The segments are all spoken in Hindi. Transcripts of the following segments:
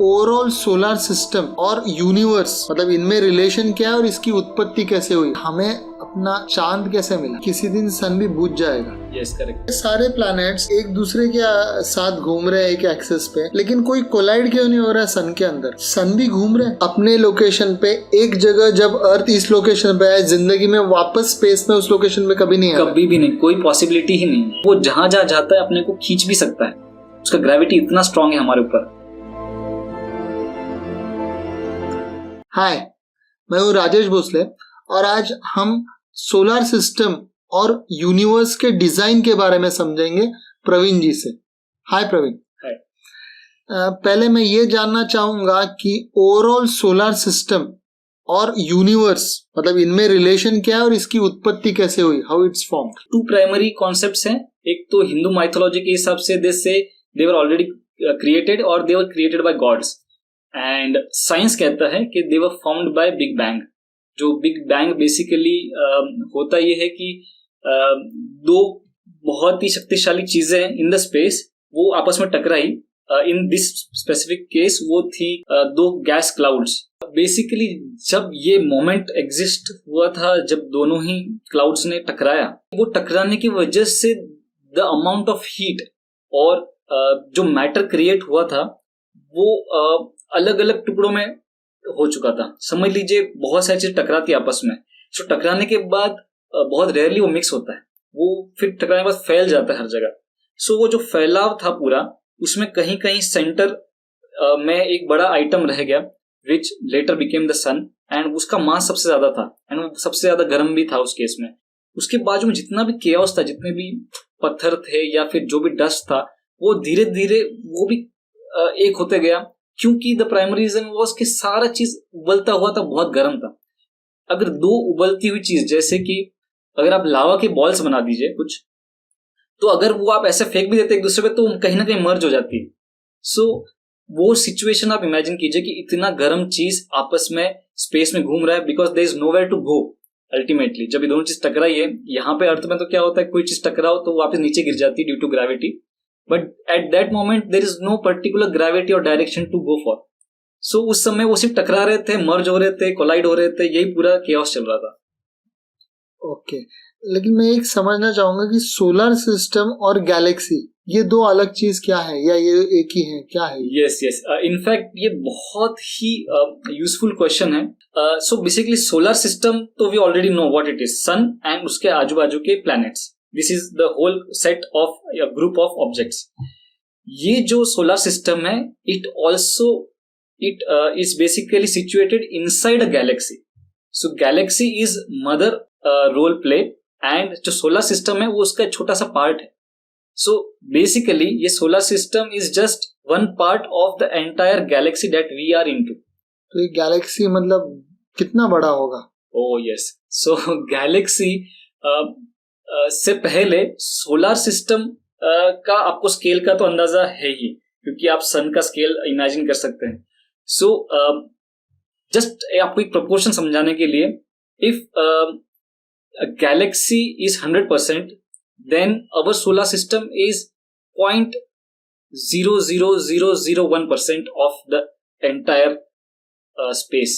ओवरऑल सोलर सिस्टम और यूनिवर्स, मतलब इनमें रिलेशन क्या है और इसकी उत्पत्ति कैसे हुई, हमें अपना चांद कैसे मिला, किसी दिन सन भी बुझ जाएगा। Yes correct. सारे प्लैनेट्स एक दूसरे के साथ घूम रहे हैं एक एक्सिस पे, लेकिन कोई कोलाइड क्यों नहीं हो रहा है सन के अंदर? सन भी घूम रहे हैं अपने लोकेशन पे एक जगह। जब अर्थ इस लोकेशन पे है, जिंदगी में वापस स्पेस में उस लोकेशन पे कभी नहीं आया, कभी भी नहीं, कोई पॉसिबिलिटी ही नहीं। वो जहां जहां जाता है अपने को खींच भी सकता है, उसका ग्रेविटी इतना स्ट्रांग है हमारे ऊपर। हाय, मैं हूँ राजेश भोसले और आज हम सोलर सिस्टम और यूनिवर्स के डिजाइन के बारे में समझेंगे प्रवीण जी से। हाय प्रवीण। हाय। पहले मैं ये जानना चाहूंगा कि ओवरऑल सोलर सिस्टम और यूनिवर्स, मतलब इनमें रिलेशन क्या है और इसकी उत्पत्ति कैसे हुई, how it's form. Two primary concepts हैं। एक तो हिंदू माइथोलॉजी के हिसाब से दे वर ऑलरेडी क्रिएटेड और they were created by gods, and science कहता है कि they were found by big bang. जो बिग बैंग बेसिकली होता ये है कि दो बहुत ही शक्तिशाली चीजें इन द स्पेस वो आपस में टकराई। इन दिस स्पेसिफिक केस वो थी दो गैस क्लाउड्स। बेसिकली जब ये मोमेंट एग्जिस्ट हुआ था, जब दोनों ही क्लाउड्स ने टकराया, वो टकराने की वजह से द अमाउंट ऑफ हीट और जो मैटर क्रिएट हुआ था वो अलग अलग टुकड़ों में हो चुका था। समझ लीजिए बहुत सारी चीज टकराती आपस में। सो टकराने के बाद बहुत रेयरली वो मिक्स होता है, वो फिर टकराने के बाद फैल जाता है हर जगह। सो वो जो फैलाव था पूरा, उसमें कहीं कहीं सेंटर में एक बड़ा आइटम रह गया which later became the sun, and उसका मास सबसे ज्यादा था एंड वो सबसे ज्यादा गर्म भी था उस केस में। उसके बाजू में जितना भी केओस था, जितने भी पत्थर थे या फिर जो भी डस्ट था, वो धीरे धीरे वो भी एक होते गया, क्योंकि द प्राइमरी रीजन वाज कि सारा चीज उबलता हुआ था, बहुत गर्म था। अगर दो उबलती हुई चीज, जैसे कि अगर आप लावा के बॉल्स बना दीजिए कुछ, तो अगर वो आप ऐसे फेंक भी देते एक दूसरे पे तो कहीं ना कहीं मर्ज हो जाती है। सो वो सिचुएशन आप इमेजिन कीजिए कि इतना गर्म चीज आपस में स्पेस में घूम रहा है, because there is nowhere to go. Ultimately जब ये दोनों चीज टकराई है, यहाँ पे अर्थ में तो क्या होता है, कोई चीज टकराओ तो वापस नीचे गिर जाती है due to gravity, but at that moment there is no particular gravity और direction to go for. So उस समय वो सिर्फ टकरा रहे थे, मर्ज हो रहे थे, कोलाइड हो रहे थे, यही पूरा केओस चल रहा था। ओके, लेकिन मैं एक समझना चाहूंगा कि सोलर सिस्टम और गैलेक्सी ये दो अलग चीज क्या है, या ये एक ही है, क्या है? यस यस, इनफैक्ट ये बहुत ही यूजफुल क्वेश्चन है। सो बेसिकली सोलर सिस्टम तो we already know what it is, sun and उसके आजू बाजू के planets. This is the whole set of group of objects. ये जो सोलर सिस्टम है, it is basically situated inside a galaxy. So galaxy is mother role play, and जो सोलर सिस्टम है वो उसका छोटा सा पार्ट है। सो बेसिकली ये solar system is just one part of the entire galaxy that we are into. तो ये गैलेक्सी मतलब कितना बड़ा होगा? ओह यस, सो गैलेक्सी से पहले सोलर सिस्टम का आपको स्केल का तो अंदाजा है ही, क्योंकि आप सन का स्केल इमेजिन कर सकते हैं। सो जस्ट आपको एक प्रोपोर्शन समझाने के लिए, if Galaxy is 100%, then our solar system is 0.00001% of the entire space.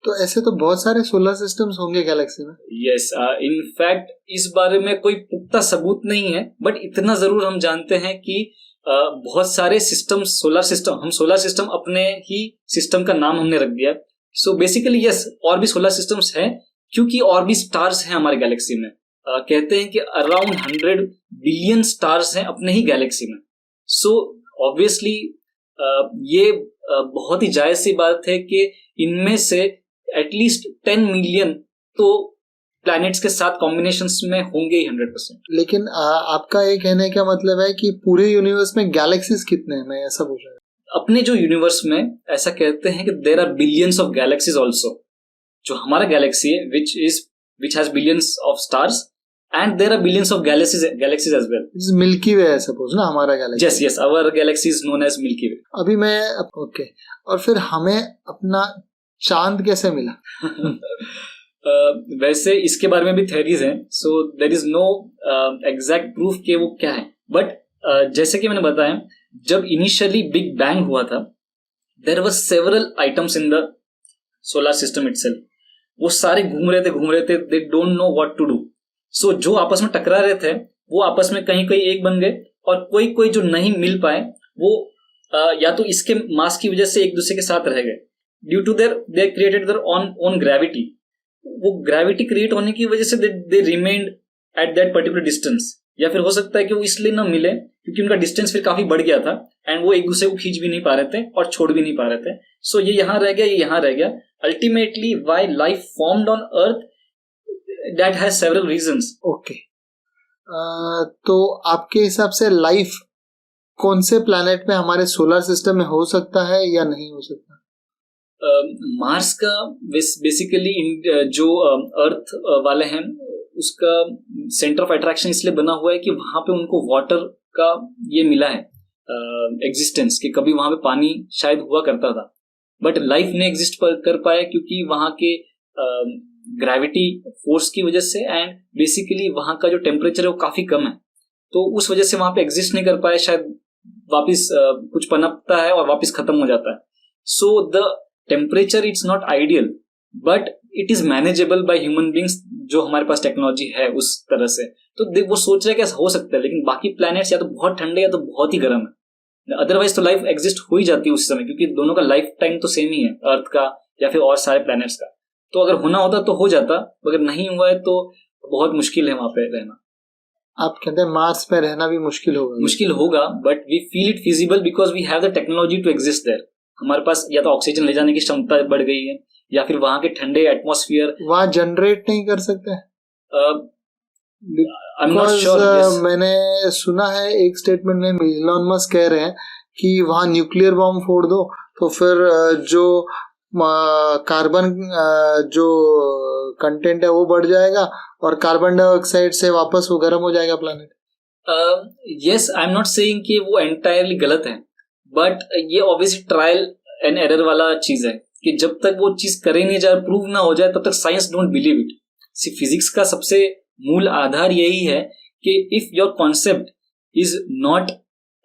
तो ऐसे तो बहुत सारे सोलर सिस्टम्स होंगे गैलेक्सी में। Yes, in fact इस बारे में कोई पुख्ता सबूत नहीं है, बट इतना जरूर हम जानते हैं कि बहुत सारे सिस्टम, हम सोलर सिस्टम अपने ही सिस्टम का नाम हमने रख दिया। सो बेसिकली यस, और भी सोलर सिस्टम्स हैं, क्योंकि और भी स्टार्स हैं हमारे गैलेक्सी में। कहते हैं कि अराउंड 100 बिलियन स्टार्स हैं अपने ही गैलेक्सी में। सो ऑब्वियसली ये बहुत ही जायज सी बात है कि इनमें से एटलीस्ट 10 मिलियन तो प्लैनेट्स के साथ कॉम्बिनेशंस में होंगे ही 100%। लेकिन आपका ये कहने का मतलब है कि पूरे यूनिवर्स में गैलेक्सीज कितने हैं, मैं ऐसा पूछ रहा हूँ। अपने जो यूनिवर्स में ऐसा कहते हैं कि there are billions of galaxies also. जो हमारा गैलेक्सी है which has billions of stars, and there are billions of galaxies as well. It's Milky Way है suppose ना हमारा Galaxy. Yes, our galaxy is known as Milky Way. अभी मैं ओके, और फिर हमें अपना चांद कैसे मिला? वैसे इसके बारे में भी थ्योरीज हैं, so there is no exact proof कि वो क्या है, बट जैसे कि मैंने बताया, जब इनिशियली बिग बैंग हुआ था, there were several items in the solar system itself. वो सारे घूम रहे थे, they don't know what to do. So जो आपस में टकरा रहे थे वो आपस में कहीं कहीं एक बन गए, और कोई जो नहीं मिल पाए वो या तो इसके मास की वजह से एक दूसरे के साथ रह गए. Due to they created their own gravity. वो ग्रेविटी क्रिएट होने की वजह से they remained at that particular distance. या फिर हो सकता है कि वो इसलिए ना मिले क्योंकि उनका डिस्टेंस फिर काफी बढ़ गया था एंड वो एक दूसरे को खींच भी नहीं पा रहे थे और छोड़ भी नहीं पा रहे थे. सो ये यहाँ रह गया, ये यहाँ रह गया. Ultimately why life formed on earth, that has several reasons. Okay, तो आपके हिसाब से लाइफ कौन से प्लैनेट में हमारे सोलर सिस्टम में हो सकता है या नहीं हो सकता? मार्स का बेसिकली जो अर्थ वाले हैं उसका सेंटर ऑफ अट्रैक्शन इसलिए बना हुआ है कि वहां पे उनको वाटर का ये मिला है एग्जिस्टेंस, कि कभी वहां पे पानी शायद हुआ करता था बट लाइफ नहीं एग्जिस्ट कर पाया क्योंकि वहां के ग्रेविटी फोर्स की वजह से एंड बेसिकली वहां का जो टेम्परेचर है वो काफी कम है, तो उस वजह से वहां पे एग्जिस्ट नहीं कर पाए. शायद वापिस कुछ पनपता है और वापिस खत्म हो जाता है. So the temperature it's not ideal but it is manageable by human beings, जो हमारे पास टेक्नोलॉजी है उस तरह से. तो वो सोच रहे हैं कि हो सकता है, लेकिन बाकी प्लैनेट्स या तो बहुत ठंडे या तो बहुत ही गर्म है. अदरवाइज तो लाइफ एग्जिस्ट हो ही जाती है उस समय, क्योंकि दोनों का लाइफ टाइम तो सेम ही है, अर्थ का या फिर और सारे प्लैनेट्स का. तो अगर होना होता तो हो जाता, अगर नहीं हुआ है तो बहुत मुश्किल है वहां पे रहना. आप कहते हैं मार्स पे रहना भी मुश्किल होगा but we feel it feasible because we have the technology to exist there. हमारे पास या तो ऑक्सीजन ले जाने की क्षमता बढ़ गई है या फिर वहां के ठंडे एटमॉस्फेयर. वहां जनरेट नहीं कर सकते? I'm not sure, yes. मैंने सुना है एक स्टेटमेंट में इलॉन मस्क कह रहे हैं कि वहां न्यूक्लियर बॉम्ब फोड़ दो तो फिर जो कार्बन जो कंटेंट है वो बढ़ जाएगा और कार्बन डाइऑक्साइड से वापस वो गर्म हो जाएगा planet. Yes, I am not saying कि वो एंटायरली गलत है बट ये ऑब्वियसली ट्रायल एंड एरर वाला चीज है कि जब तक वो चीज करे नहीं जाए, प्रूव ना हो जाए, तब तक science don't believe it. Physics का सबसे मूल आधार यही है कि if your concept is not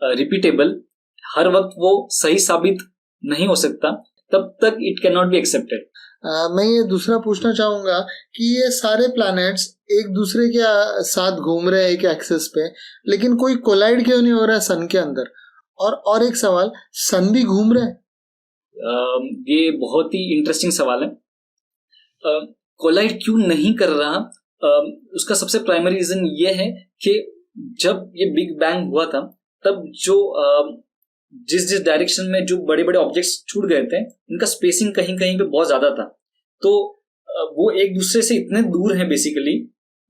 repeatable, हर वक्त वो सही साबित नहीं हो सकता, तब तक it can not be accepted. मैं ये दूसरा पूछना चाहूंगा कि ये सारे प्लैनेट्स एक दूसरे के साथ घूम रहे हैं एक एक्सिस पे, लेकिन कोई कोलाइड क्यों नहीं हो रहा है सन के अंदर? और एक सवाल, सन भी घूम रहा है? ये बहुत ही इंटरेस्टिंग सवाल है. कोलाइड क्यों नहीं कर रहा? उसका सबसे प्राइमरी रीजन ये है कि जब ये बिग बैंग हुआ था तब जो जिस डायरेक्शन में जो बड़े बड़े ऑब्जेक्ट्स छूट गए थे उनका स्पेसिंग कहीं कहीं पे बहुत ज्यादा था, तो वो एक दूसरे से इतने दूर हैं बेसिकली,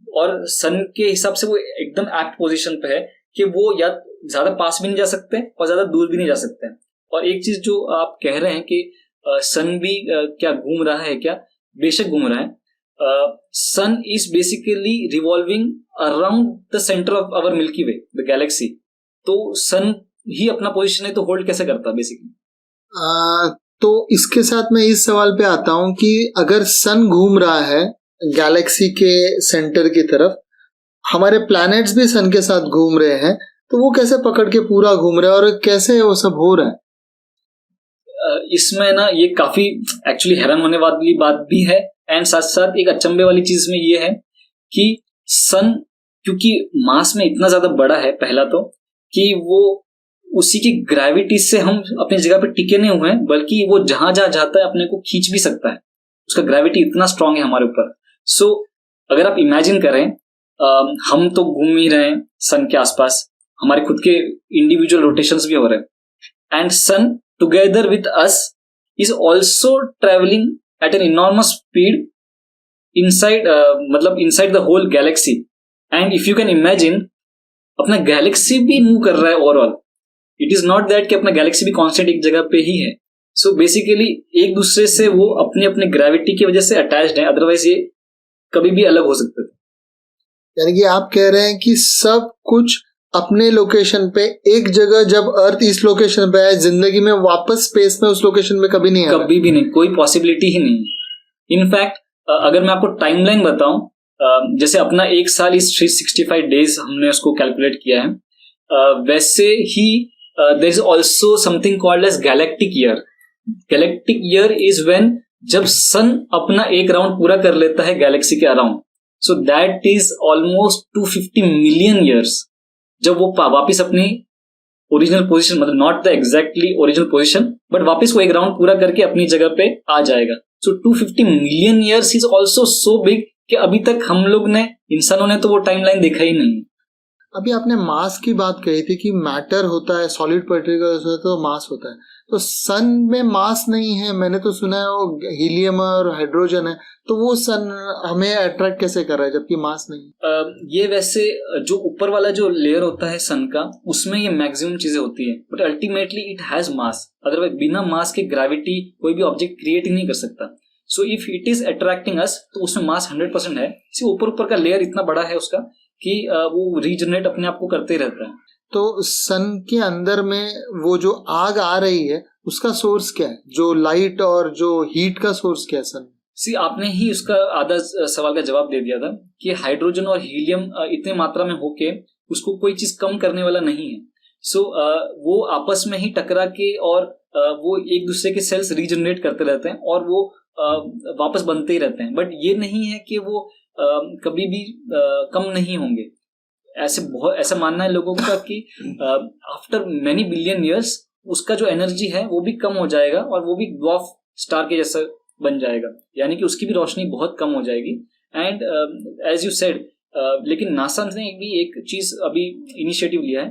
और सन के हिसाब से वो एकदम एप्ट पोजीशन पे है कि वो या ज्यादा पास भी नहीं जा सकते और ज्यादा दूर भी नहीं जा सकते. और एक चीज जो आप कह रहे हैं कि सन भी क्या घूम रहा है, क्या बेशक घूम रहा है. Sun is basically revolving around the centre of our Milky Way, the galaxy. तो सन ही अपना पोजीशन है तो होल्ड कैसे करता बेसिकली? तो इसके साथ मैं इस सवाल पे आता हूं कि अगर सन घूम रहा है गैलेक्सी के सेंटर की तरफ, हमारे प्लैनेट्स भी सन के साथ घूम रहे हैं, तो वो कैसे पकड़ के पूरा घूम रहा है और कैसे वो सब हो रहा है? इसमें ना ये काफी एक्चुअली हैरान होने वाली बात भी है एंड साथ साथ एक अचंभे वाली चीज में ये है कि सन क्योंकि मास में इतना ज्यादा बड़ा है, पहला तो कि वो उसी की ग्रेविटी से हम अपनी जगह पे टिके नहीं हुए हैं, बल्कि वो जहां जहां जाता है अपने को खींच भी सकता है. उसका ग्रेविटी इतना स्ट्रांग है हमारे ऊपर. सो अगर आप इमेजिन करें, हम तो घूम ही रहे हैं सन के आसपास, हमारे खुद के इंडिविजुअल रोटेशंस भी हो रहे हैं and sun together with us is also travelling at an enormous speed inside the whole galaxy. And if you can imagine, अपना गैलेक्सी भी मूव कर रहा है overall. It is not that कि अपना गैलेक्सी भी कांस्टेंट एक जगह पे ही है. सो बेसिकली एक दूसरे से वो अपनी अपनी ग्रेविटी की वजह से अटैच्ड है, अदरवाइज ये कभी भी अलग हो सकते थे. यानी कि आप कह रहे हैं कि सब कुछ अपने लोकेशन पे एक जगह, जब अर्थ इस लोकेशन पे है, जिंदगी में वापस स्पेस में उस लोकेशन पे कभी नहीं आया? कभी भी नहीं, कोई पॉसिबिलिटी ही नहीं. इनफैक्ट अगर मैं आपको टाइमलाइन बताऊं, जैसे अपना एक साल इस 365 डेज हमने उसको कैलकुलेट किया है, वैसे ही there is also something called as galactic year. Galactic year is when जब सन अपना एक राउंड पूरा कर लेता है गैलेक्सी के around, so that is almost 250 million years. जब वो वापिस अपनी ओरिजिनल पोजीशन, मतलब not the exactly original position, but वापिस वो एक राउंड पूरा करके अपनी जगह पे आ जाएगा। सो 250 million years is also so big कि अभी तक हम लोग ने, इंसानों ने तो वो टाइमलाइन देखा ही नहीं। अभी आपने मास की बात कही थी कि मैटर होता है, सॉलिड पार्टिकल्स होता है तो मास होता है, तो सन में मास नहीं है। मैंने तो सुना है वो हीलियम और हाइड्रोजन है, तो वो सन हमें अट्रैक्ट कैसे कर रहा है जबकि मास नहीं? ये वैसे जो ऊपर वाला जो लेयर होता है सन का, उसमें ये मैक्सिमम चीजें होती है, but ultimately it has mass. Otherwise बिना मास के ग्रेविटी कोई भी ऑब्जेक्ट क्रिएट ही नहीं कर सकता। So if it is attracting us, तो उसमें मास 100% है। सिर्फ ऊपर का लेयर इतना बड़ा है उसका कि वो रीजनरेट अपने आप को करते रहता है। तो सन के अंदर में वो जो आग आ रही है उसका सोर्स क्या है? जो लाइट और जो हीट का सोर्स क्या है सन? सी, आपने ही उसका आधा सवाल का जवाब दे दिया था कि हाइड्रोजन और हीलियम इतने मात्रा में होके उसको कोई चीज कम करने वाला नहीं है। सो वो आपस में ही टकरा के और वो एक दूसरे के सेल्स रीजनरेट करते रहते हैं और वो वापस बनते ही रहते हैं। बट ये नहीं है कि वो कभी भी कम नहीं होंगे। ऐसा मानना है लोगों का कि आफ्टर मेनी बिलियन ईयर्स उसका जो एनर्जी है वो भी कम हो जाएगा और वो भी ड्वार्फ स्टार के जैसा बन जाएगा, यानी कि उसकी भी रोशनी बहुत कम हो जाएगी। एंड एज यू सेड, लेकिन नासा ने भी एक चीज अभी इनिशिएटिव लिया है।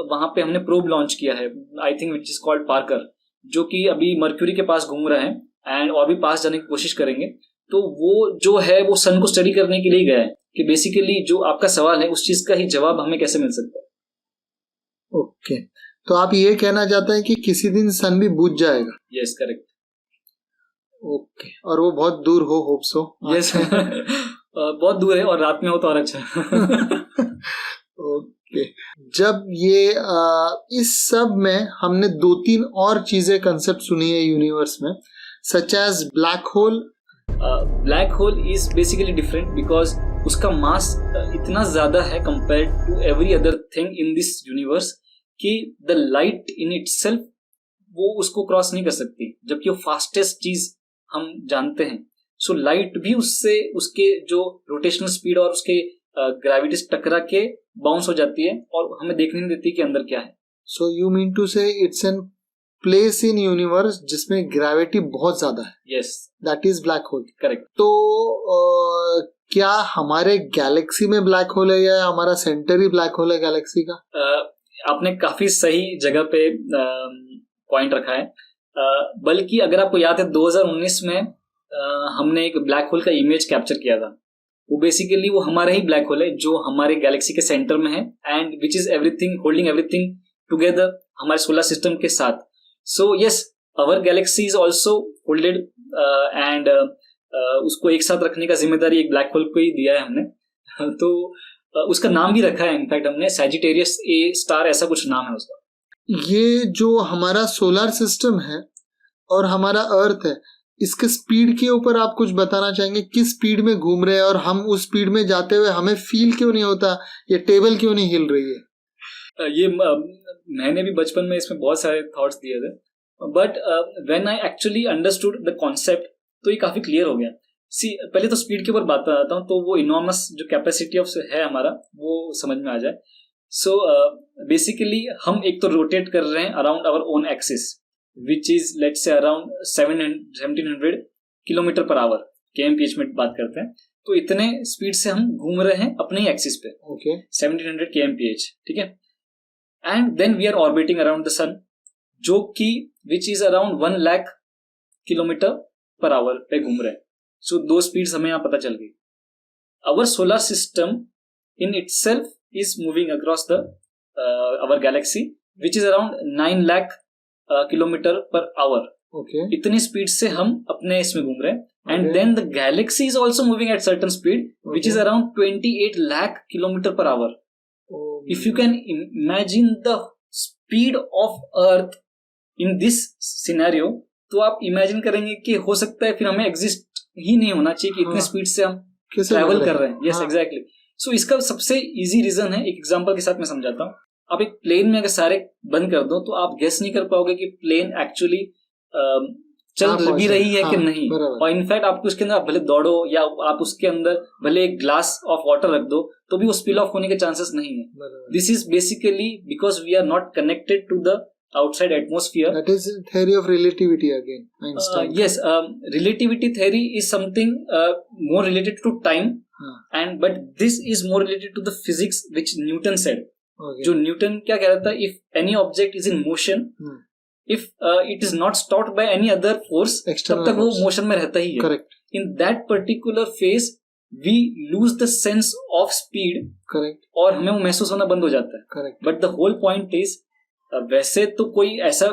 वहां पे हमने प्रोब लॉन्च किया है, I think which is called Parker, जो कि अभी मर्क्यूरी के पास घूम रहा है एंड और भी पास जाने की कोशिश करेंगे। तो वो जो है वो सन को स्टडी करने के लिए गया है कि बेसिकली जो आपका सवाल है उस चीज का ही जवाब हमें कैसे मिल सकता है। ओके, तो आप ये कहना चाहते हैं कि किसी दिन सन भी बुझ जाएगा? Yes, correct. ओके, और वो बहुत दूर हो, होप सो। यस, बहुत दूर है और रात में हो तो और अच्छा। ओके, जब ये इस सब में हमने 2-3 और चीजें कंसेप्ट सुनी है यूनिवर्स में, such as black hole. Black hole is basically different because उसका मास इतना ज्यादा है compared to every other thing in this universe कि द लाइट इन इटसेल्फ वो उसको क्रॉस नहीं कर सकती, जबकि वो फास्टेस्ट चीज हम जानते हैं। सो लाइट भी उससे, उसके जो रोटेशनल स्पीड और उसके ग्रेविटी से टकरा के बाउंस हो जाती है और हमें देखने नहीं देती कि अंदर क्या है। सो यू मीन टू से it's an place in universe जिसमें ग्रेविटी बहुत ज्यादा है। Yes, that is black hole. Correct. तो क्या हमारे गैलेक्सी में ब्लैक होल है या हमारा सेंटर ही ब्लैक होल है गैलेक्सी का? आपने काफी सही जगह पे पॉइंट रखा है। बल्कि अगर आपको याद है 2019 में हमने एक ब्लैक होल का इमेज कैप्चर किया था। वो बेसिकली वो हमारा ही ब्लैक होल है जो हमारे गैलेक्सी के सेंटर में है and which is everything, holding everything together हमारे सोलर सिस्टम के साथ। So yes, our Galaxy is also holded and उसको एक साथ रखने का जिम्मेदारी एक ब्लैक होल को ही दिया है हमने। तो उसका नाम भी रखा है इनफैक्ट हमने, सैजिटेरियस ए स्टार, ऐसा कुछ नाम है उसका। ये जो हमारा सोलर सिस्टम है और हमारा अर्थ है, इसके स्पीड के ऊपर आप कुछ बताना चाहेंगे? किस स्पीड में घूम रहे हैं और हम उस स्पीड में जाते हुए हमें फील क्यों नहीं होता? ये टेबल क्यों नहीं हिल रही है? ये मैंने भी बचपन में इसमें बहुत सारे थॉट्स दिए थे, but when I actually understood the concept तो ये काफी क्लियर हो गया। सी, पहले तो स्पीड के ऊपर बात करता हूँ, तो वो इनॉर्मस जो कैपेसिटी ऑफ है हमारा वो समझ में आ जाए। सो बेसिकली हम एक तो रोटेट कर रहे हैं around our own axis which is let's say around 1700 kilometre per hour, kmph में बात करते हैं। तो इतने स्पीड से हम घूम रहे हैं अपने ही एक्सिस पे। ओके, 1700 kmph, ठीक है। And then we are orbiting around the sun, जो कि which is around 1 lakh kilometre per hour पे घूम रहे हैं। सो दो स्पीड्स हमें यहाँ पता चल गई। Our solar system in itself is moving across the our galaxy which is around 9 lakh kilometer per hour. Okay. इतनी स्पीड से हम अपने इसमें घूम रहे हैं and then the galaxy is also moving at certain speed which is around 28 lakh kilometer per hour. If you can imagine the speed of Earth in this scenario, तो आप इमेजिन करेंगे कि हो सकता है फिर हमें एग्जिस्ट ही नहीं होना चाहिए कि इतने स्पीड से हम ट्रैवल कर रहे हैं। Yes, exactly. सो इसका सबसे इजी रीजन है, एक एग्जांपल के साथ मैं समझाता हूँ। आप एक प्लेन में अगर सारे बंद कर दो तो आप गेस नहीं कर पाओगे कि प्लेन एक्चुअली चल भी रही है कि नहीं। और इनफैक्ट आपको उसके अंदर आप भले दौड़ो या आप उसके अंदर भले एक ग्लास ऑफ वाटर रख दो तो भी वो स्पिल ऑफ होने के चांसेस नहीं है। This is basically because we are not connected to the outside atmosphere. That is theory of relativity again. Einstein. Yes, relativity theory is something more related to time, and but this is more related to the physics which Newton said. Okay. जो न्यूटन क्या कह रहा था, if any object is in motion, if it is not stopped by any other force, तब तक वो motion में रहता ही है. Correct. In that particular phase, we lose the sense of speed. Correct. और हमें वो महसूस होना बंद हो जाता है. Correct. But the whole point is वैसे तो कोई ऐसा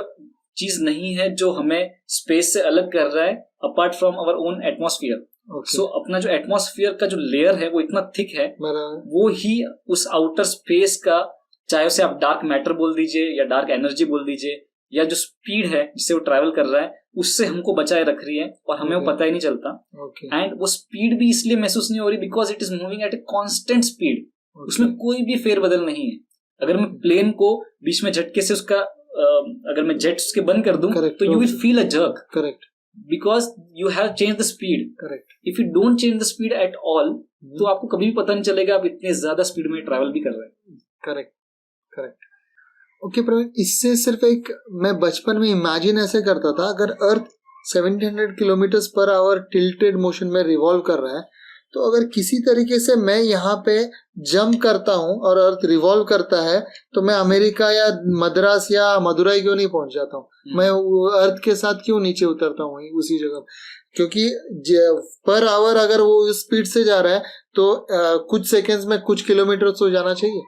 चीज नहीं है जो हमें स्पेस से अलग कर रहा है apart from our own atmosphere. So अपना जो एटमॉस्फेयर का जो लेयर है वो इतना थिक है, वो ही उस आउटर स्पेस का, चाहे उसे आप डार्क मैटर बोल दीजिए या डार्क एनर्जी बोल दीजिए, या जो स्पीड है जिससे वो ट्रैवल कर रहा है, उससे हमको बचाए रख रही है और हमें वो पता ही नहीं चलता। एंड वो स्पीड भी इसलिए महसूस नहीं हो रही because it is moving at a constant speed. उसमें कोई भी फेरबदल नहीं है। अगर मैं प्लेन को बीच में झटके से उसका अगर मैं जेट उसके बंद कर दूं तो you will feel a jerk. Correct, because you have change the speed. Correct, if you don't change the speed at all तो आपको कभी भी पता नहीं चलेगा आप इतने ज्यादा स्पीड में ट्रैवल भी कर रहे हैं। Correct correct. ओके प्रवीण, इससे सिर्फ एक मैं बचपन में इमेजिन ऐसे करता था, अगर अर्थ 1700 kilometre per our tilted motion में रिवॉल्व कर रहा है तो अगर किसी तरीके से मैं यहाँ पे जंप करता हूँ और अर्थ रिवॉल्व करता है तो मैं अमेरिका या मद्रास या मदुरई क्यों नहीं पहुंच जाता हूँ? मैं अर्थ के साथ क्यों नीचे उतरता हूँ उसी जगह? क्योंकि पर आवर अगर वो स्पीड से जा रहा है तो कुछ सेकेंड्स में कुछ किलोमीटर तो जाना चाहिए।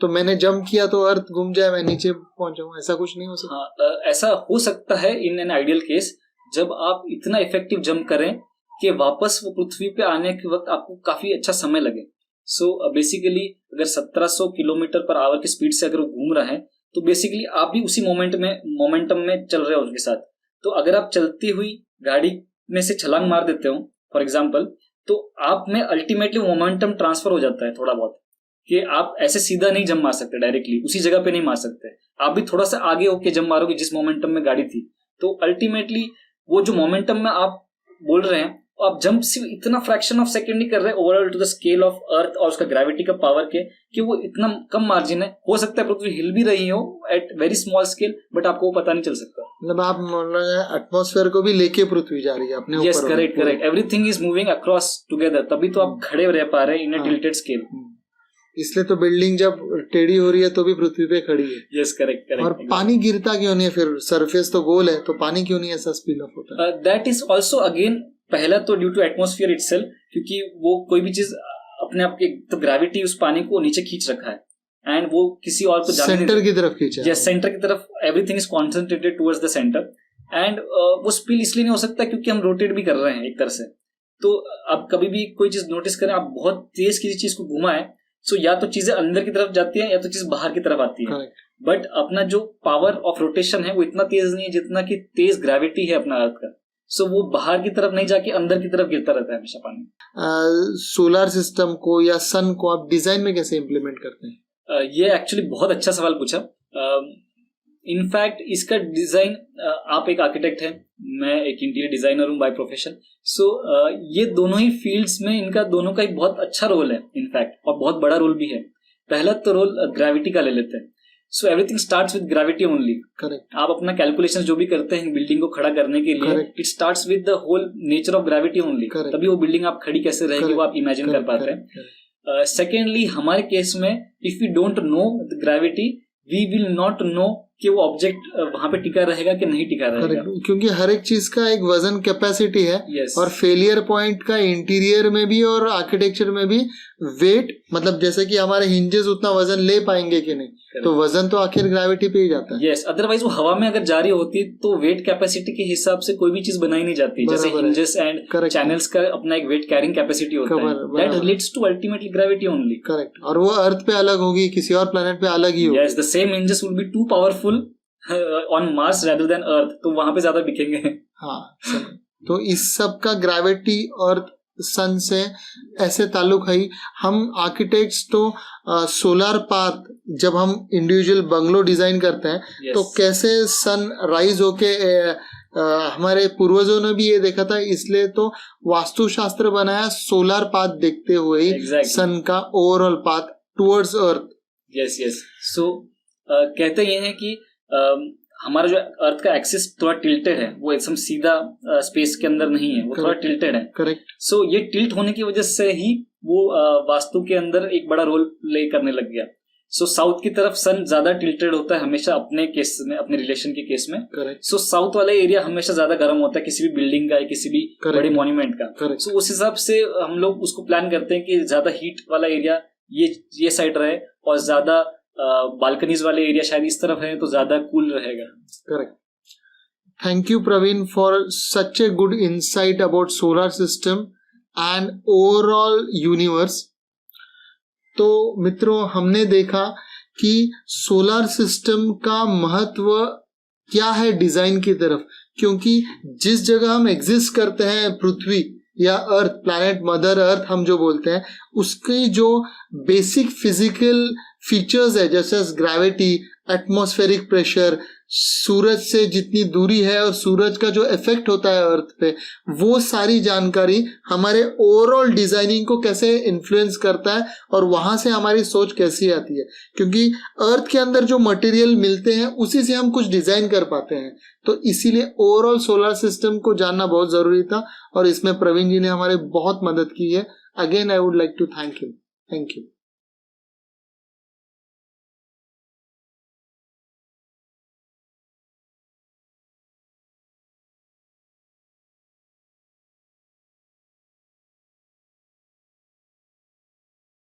तो मैंने जंप किया तो अर्थ घूम जाए, मैं नीचे पहुंच जाऊँ, ऐसा कुछ नहीं हो सकता? ऐसा हो सकता है इन एन आइडियल केस, जब आप इतना इफेक्टिव जंप करें कि वापस वो पृथ्वी पे आने के वक्त आपको काफी अच्छा समय लगे। सो बेसिकली अगर 1700 किलोमीटर पर आवर की स्पीड से अगर वो घूम रहा है तो बेसिकली आप भी उसी मोमेंटम में चल रहे हो उसके साथ। तो अगर आप चलती हुई गाड़ी में से छलांग मार देते हो फॉर एग्जाम्पल, तो आप में अल्टीमेटली मोमेंटम ट्रांसफर हो जाता है थोड़ा बहुत, कि आप ऐसे सीधा नहीं जंप मार सकते, डायरेक्टली उसी जगह पे नहीं मार सकते, आप भी थोड़ा सा आगे होके जंप मारोगे जिस मोमेंटम में गाड़ी थी। तो अल्टीमेटली वो जो मोमेंटम में आप बोल रहे हैं, आप जंप सिर्फ इतना फ्रैक्शन ऑफ सेकंड ही कर रहे हैं overall to the scale of earth और उसका ग्रेविटी का पावर के, कि वो इतना कम मार्जिन है। हो सकता है पृथ्वी हिल भी रही हो at very small scale, but आपको पता नहीं चल सकता। मतलब आप एटमॉस्फेयर को भी लेके पृथ्वी जा रही है अपने ऊपर। Yes, correct correct, everything is moving across together, तभी तो आप खड़े रह पा रहे हैं इन अ टिल्टेड स्केल। इसलिए तो बिल्डिंग जब टेढ़ी हो रही है तो भी पृथ्वी पे खड़ी है। Yes, correct correct. और पानी गिरता क्यों नहीं है फिर? सरफेस तो गोल है, तो पानी क्यों नहीं ऐसा स्पिल ऑफ होता है? दैट इज ऑल्सो अगेन, पहला तो ड्यू टू एटमॉस्फेयर इटसेल्फ, क्योंकि वो कोई भी चीज अपने आप के, तो ग्रेविटी उस पानी को नीचे खींच रखा है एंड वो किसी और को सेंटर की तरफ खींचा है। यस, सेंटर की तरफ, everything is concentrated towards the centre and वो स्पिल इसलिए नहीं हो सकता क्योंकि हम रोटेट भी कर रहे हैं एक तरह से। तो आप कभी भी कोई चीज नोटिस करें, आप बहुत तेज किसी चीज को घुमाएं, सो या तो चीजें अंदर की तरफ जाती है या तो चीज बाहर की तरफ आती है। बट अपना जो पावर ऑफ रोटेशन है वो इतना तेज नहीं है जितना कि तेज ग्रेविटी है अपना अर्थ का। सो वो बाहर की तरफ नहीं जाके अंदर की तरफ गिरता रहता है हमेशा पानी। सोलर सिस्टम को या सन को आप डिजाइन में कैसे इम्प्लीमेंट करते हैं? ये एक्चुअली बहुत अच्छा सवाल पूछा। इनफैक्ट इसका डिजाइन, आप एक आर्किटेक्ट हैं, मैं एक इंटीरियर डिजाइनर हूँ बाय प्रोफेशन। सो ये दोनों ही फील्ड्स में इनका दोनों का एक बहुत अच्छा रोल है इनफैक्ट, और बहुत बड़ा रोल भी है। पहला तो रोल ग्रेविटी का ले लेते हैं। So everything starts with gravity only. Correct. आप अपना कैलकुलेशन जो भी करते हैं बिल्डिंग को खड़ा करने के लिए, it starts with the whole nature of gravity only. तभी वो बिल्डिंग आप खड़ी कैसे रहेगी वो आप इमेजिन कर पाते हैं। सेकेंडली, हमारे केस में if we don't know the gravity, we will not know कि वो ऑब्जेक्ट वहां पे टिका रहेगा कि नहीं टिका रहेगा। क्योंकि हर एक चीज का एक वजन कैपेसिटी है। yes. और फेलियर पॉइंट का इंटीरियर में भी और आर्किटेक्चर में भी वेट, मतलब जैसे कि हमारे हिंजेस उतना वजन ले पाएंगे कि नहीं, तो वजन तो आखिर ग्रेविटी पे ही जाता है। यस, अदरवाइज वो हवा में अगर जारी होती तो वेट कैपेसिटी के हिसाब से कोई भी चीज बनाई नहीं जाती। जैसे हिंजेस एंड चैनल्स का अपना एक वेट कैरिंग कैपेसिटी होता है, that relates to ultimately gravity only. Correct. और वो अर्थ पे अलग होगी, किसी और प्लैनेट पे अलग ही होगी। Yes, the same hinges will be too powerful on Mars rather than Earth, तो वहां पे ज्यादा दिखेंगे। हाँ, तो इस सब का ग्रेविटी और सन से ऐसे ताल्लुक है। हम आर्किटेक्ट्स तो सोलर पाथ जब हम इंडिविजुअल बंगलो डिजाइन करते हैं Yes. तो कैसे सन राइज होके हमारे पूर्वजों ने भी ये देखा था, इसलिए तो वास्तुशास्त्र बनाया सोलर पाथ देखते हुए ही Exactly. सन का overall path towards Earth. Yes yes. So कहते ये हैं कि हमारा जो अर्थ का एक्सिस थोड़ा टिल्टेड है, वो एकदम सीधा स्पेस के अंदर नहीं है, वो थोड़ा टिल्टेड है। करेक्ट। सो ये टिल्ट होने की वजह से ही वो वास्तु के अंदर एक बड़ा रोल प्ले करने लग गया। सो साउथ की तरफ सन ज्यादा टिल्टेड होता है हमेशा अपने केस में, अपने रिलेशन के केस में। करेक्ट। सो साउथ वाला एरिया हमेशा ज्यादा गर्म होता है किसी भी बिल्डिंग का या किसी भी Correct. बड़े मॉन्यूमेंट का। Correct. सो उस हिसाब से हम लोग उसको प्लान करते हैं कि ज्यादा हीट वाला एरिया ये साइड रहे और ज्यादा बालकनीज वाले एरिया शायद इस तरफ है तो ज्यादा कूल रहेगा। Correct. Thank you Praveen for such a good insight about solar system and overall universe. तो मित्रों, हमने देखा कि सोलर सिस्टम का महत्व क्या है डिजाइन की तरफ, क्योंकि जिस जगह हम एग्जिस्ट करते हैं, पृथ्वी या अर्थ, प्लैनेट मदर अर्थ हम जो बोलते हैं, उसकी जो बेसिक फिजिकल फीचर्स है जैसे ग्रेविटी, एटमॉस्फेरिक प्रेशर, सूरज से जितनी दूरी है और सूरज का जो इफेक्ट होता है अर्थ पे, वो सारी जानकारी हमारे ओवरऑल डिजाइनिंग को कैसे इन्फ्लुएंस करता है और वहां से हमारी सोच कैसी आती है, क्योंकि अर्थ के अंदर जो मटेरियल मिलते हैं उसी से हम कुछ डिजाइन कर पाते हैं। तो इसीलिए ओवरऑल सोलर सिस्टम को जानना बहुत जरूरी था और इसमें प्रवीण जी ने हमारे बहुत मदद की है। Again I would like to thank you.